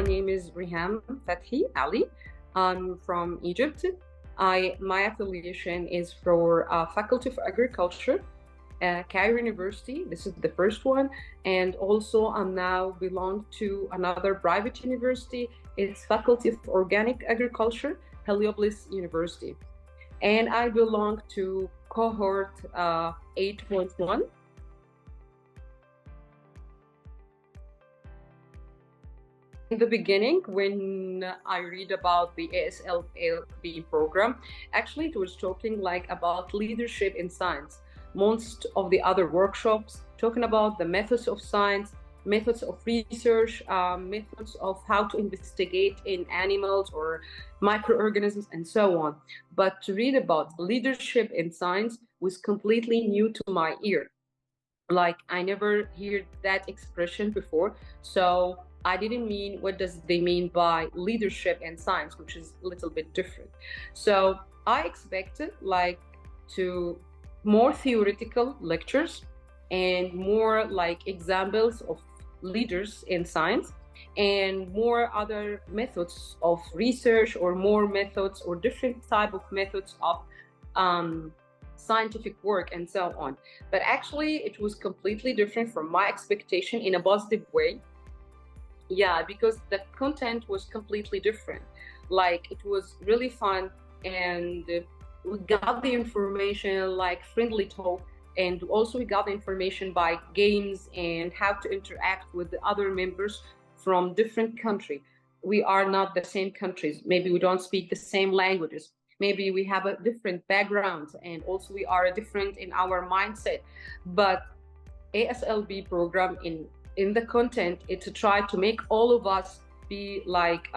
My name is Reham Fathey Ali. I'm from Egypt. My affiliation is for Faculty of Agriculture, Cairo University. This is the first one. And also I'm now belong to another private university. It's Faculty of Organic Agriculture, Heliopolis University. And I belong to cohort 8.1. In the beginning, when I read about the ASLP program, actually it was talking like about leadership in science. Most of the other workshops talking about the methods of science, methods of research, methods of how to investigate in animals or microorganisms and so on. But to read about leadership in science was completely new to my ear. Like I never heard that expression before. So I didn't mean what does they mean by leadership in science, which is a little bit different. So I expected like to more theoretical lectures and more like examples of leaders in science and more other methods of research or more methods or different type of methods of scientific work and so on. But actually it was completely different from my expectation in a positive way. Yeah, because the content was completely different. Like it was really fun and we got the information like friendly talk, and also we got the information by games and how to interact with the other members from different countries. We are not the same countries. Maybe we don't speak the same languages. Maybe we have a different background and also we are different in our mindset. But ASLB program in the content, it's to try to make all of us be like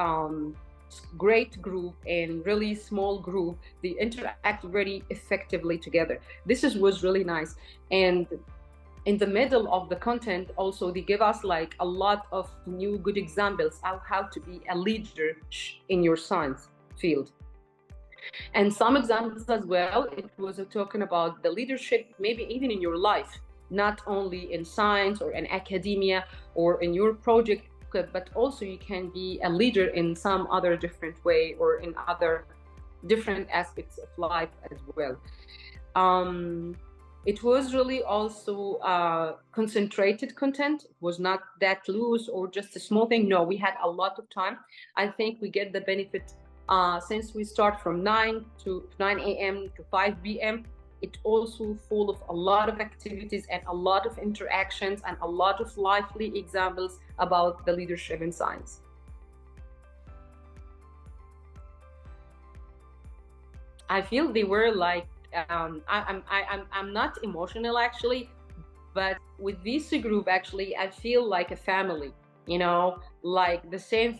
great group and really small group. They interact very effectively together. Was really nice. And in the middle of the content also they give us like a lot of new good examples of how to be a leader in your science field. And some examples as well, it was talking about the leadership maybe even in your life, not only in science or in academia or in your project, but also you can be a leader in some other different way or in other different aspects of life as well. It was really also concentrated content. It was not that loose or just a small thing. No, we had a lot of time. I think we get the benefit since we start from 9 a.m. to 5 p.m. It's also full of a lot of activities and a lot of interactions and a lot of lively examples about the leadership in science. I feel they were like, I'm not emotional actually, but with this group actually, I feel like a family, you know, like the same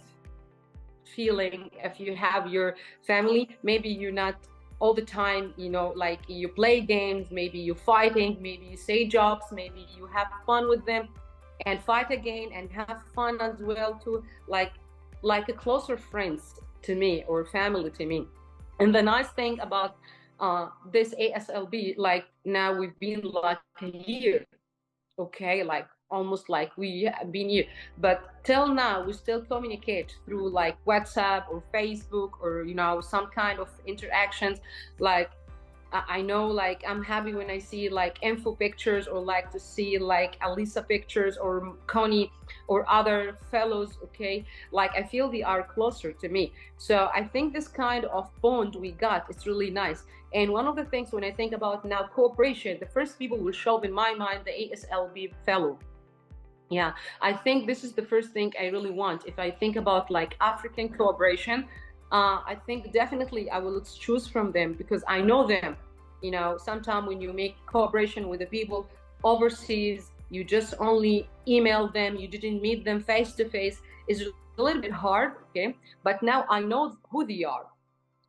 feeling if you have your family. Maybe you're not all the time, you know, like you play games, maybe you're fighting, maybe you say jokes, maybe you have fun with them and fight again and have fun as well too, like a closer friends to me or family to me. And the nice thing about this ASLB, like now we've been like a year, okay, like almost like we have been here, but till now we still communicate through like WhatsApp or Facebook or, you know, some kind of interactions. Like I know, like I'm happy when I see like info pictures or like to see like Alisa pictures or Connie or other fellows, okay, like I feel they are closer to me. So I think this kind of bond we got is really nice. And one of the things when I think about now cooperation, the first people will show up in my mind the ASLB fellow. Yeah, I think this is the first thing I really want. If I think about like African cooperation, I think definitely I will choose from them because I know them. You know, sometimes when you make cooperation with the people overseas, you just only email them, you didn't meet them face to face, is a little bit hard, okay? But now I know who they are.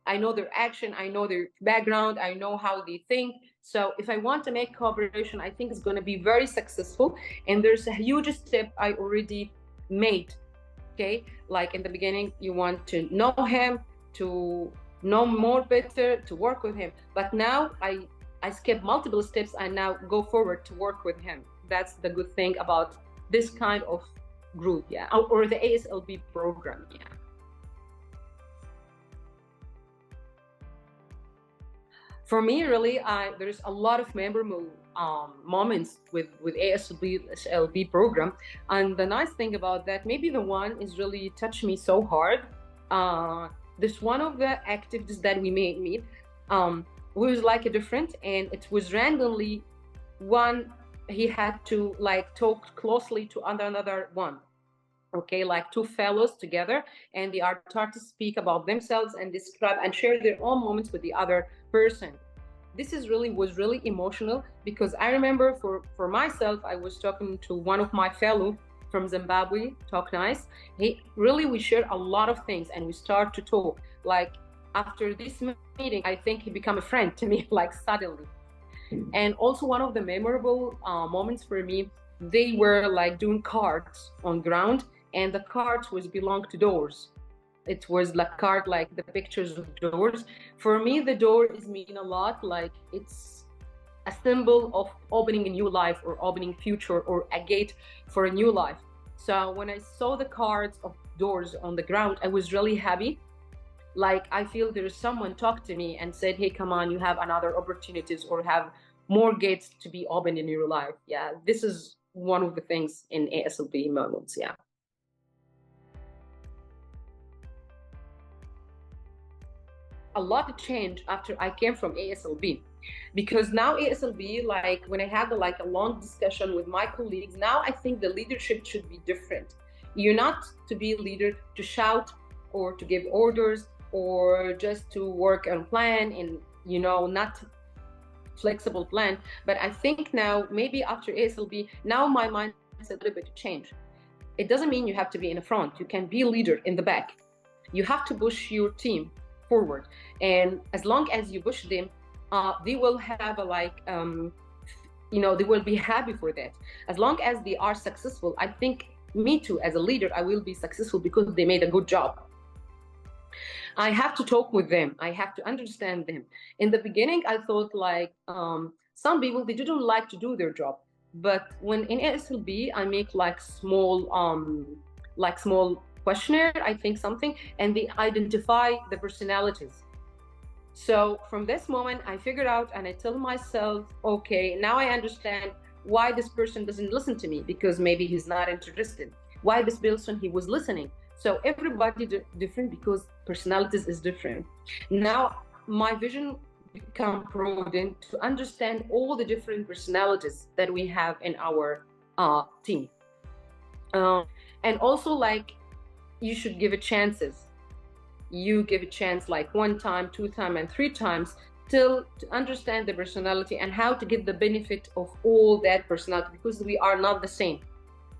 I know their action, I know their background, I know how they think. So if I want to make cooperation, I think it's going to be very successful. And there's a huge step I already made, okay? Like in the beginning, you want to know him, to know more better, to work with him. But now I skip multiple steps and now go forward to work with him. That's the good thing about this kind of group, yeah, or the ASLP program, yeah. For me, really, there's a lot of memorable moments with ASLP program, and the nice thing about that, maybe the one is really touched me so hard. Uh, this one of the activities that we made meet was like a different, and it was randomly one. He had to like talk closely to another one, okay, like two fellows together, and they are taught to speak about themselves and describe and share their own moments with the other person. This is really was really emotional, because I remember for myself, I was talking to one of my fellow from Zimbabwe, talk nice. He really, we shared a lot of things, and we start to talk like after this meeting, I think he became a friend to me like suddenly. And also one of the memorable moments for me, they were like doing cards on ground, and the cards was belong to doors. It was like card, like the pictures of doors. For me, the door is mean a lot. Like it's a symbol of opening a new life, or opening future, or a gate for a new life. So when I saw the cards of doors on the ground, I was really happy. Like I feel there is someone talked to me and said, hey, come on, you have another opportunities, or have more gates to be opened in your life. Yeah, this is one of the things in ASLP moments. Yeah. A lot changed after I came from ASLB, because now ASLB, like when I had like a long discussion with my colleagues, now I think the leadership should be different. You're not to be a leader to shout or to give orders, or just to work on plan, and not flexible plan. But I think now, maybe after ASLB, now my mindset a little bit change. It doesn't mean you have to be in the front. You can be a leader in the back. You have to push your team forward, and as long as you push them, they will have a like they will be happy for that. As long as they are successful, I think me too, as a leader, I will be successful because they made a good job. I have to talk with them. I have to understand them. In the beginning, I thought like some people, they didn't like to do their job. But when in ASLB, I make like small questionnaire, I think something, and they identify the personalities. So from this moment, I figured out, and I tell myself, okay, now I understand why this person doesn't listen to me, because maybe he's not interested. Why this person, he was listening. So everybody different, because personalities is different. Now my vision become broadened to understand all the different personalities that we have in our team. And also, like, you should give it chances. You give a chance like 1 time, 2 time, and 3 times, till to understand the personality and how to get the benefit of all that personality, because we are not the same.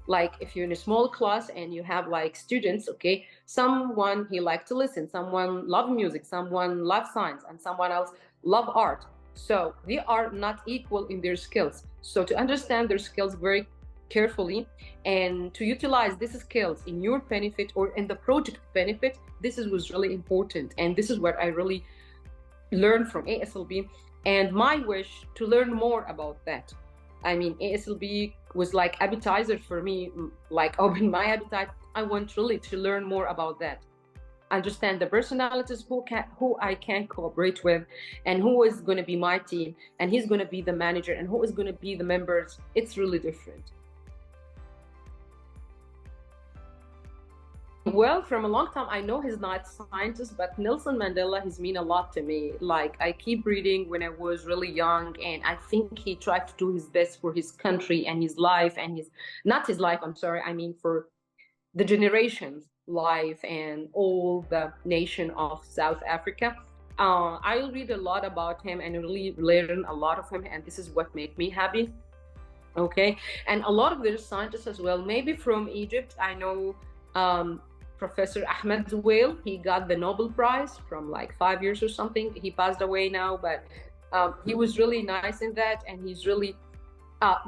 Like if you're in a small class and you have like students, okay, someone he like to listen, someone love music, someone love science, and someone else love art. So they are not equal in their skills. So to understand their skills very carefully, and to utilize these skills in your benefit or in the project benefit, this was really important. And this is what I really learned from ASLB, and my wish to learn more about that. I mean, ASLB was like appetizer for me, like open my appetite. I want really to learn more about that, understand the personalities, who I can cooperate with, and who is going to be my team, and he's going to be the manager, and who is going to be the members. It's really different. Well, from a long time, I know he's not a scientist, but Nelson Mandela, he's mean a lot to me. Like, I keep reading when I was really young, and I think he tried to do his best for his country and his life, and not his life, I'm sorry, I mean for the generations' life and all the nation of South Africa. I read a lot about him and really learn a lot of him, and this is what made me happy. Okay, and a lot of the scientists as well, maybe from Egypt. I know Professor Ahmed Zuwail, he got the Nobel Prize from like 5 years or something. He passed away now, but he was really nice in that, and he's really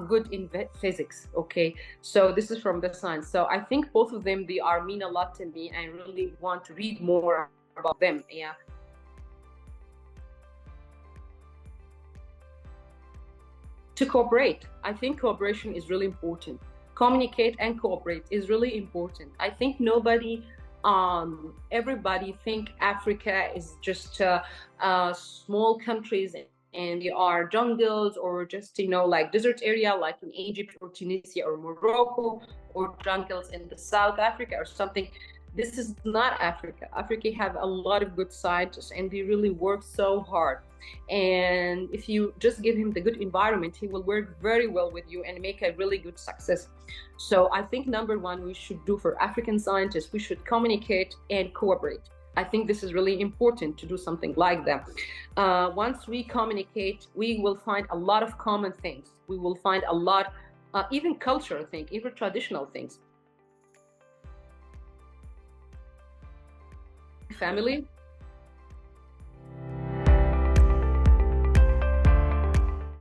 good in physics. Okay, so this is from the science. So I think both of them, they are mean a lot to me. I really want to read more about them. Yeah. To cooperate. I think cooperation is really important. communicate and cooperate is really important. I think everybody think Africa is just small countries and they are jungles or just like desert area like in Egypt or Tunisia or Morocco, or jungles in the South Africa or something. This is not Africa. Africa have a lot of good scientists and they really work so hard. And if you just give him the good environment, he will work very well with you and make a really good success. So I think number one we should do for African scientists, we should communicate and cooperate. I think this is really important to do something like that. Once we communicate, we will find a lot of common things. We will find a lot, even cultural things, even traditional things. Family.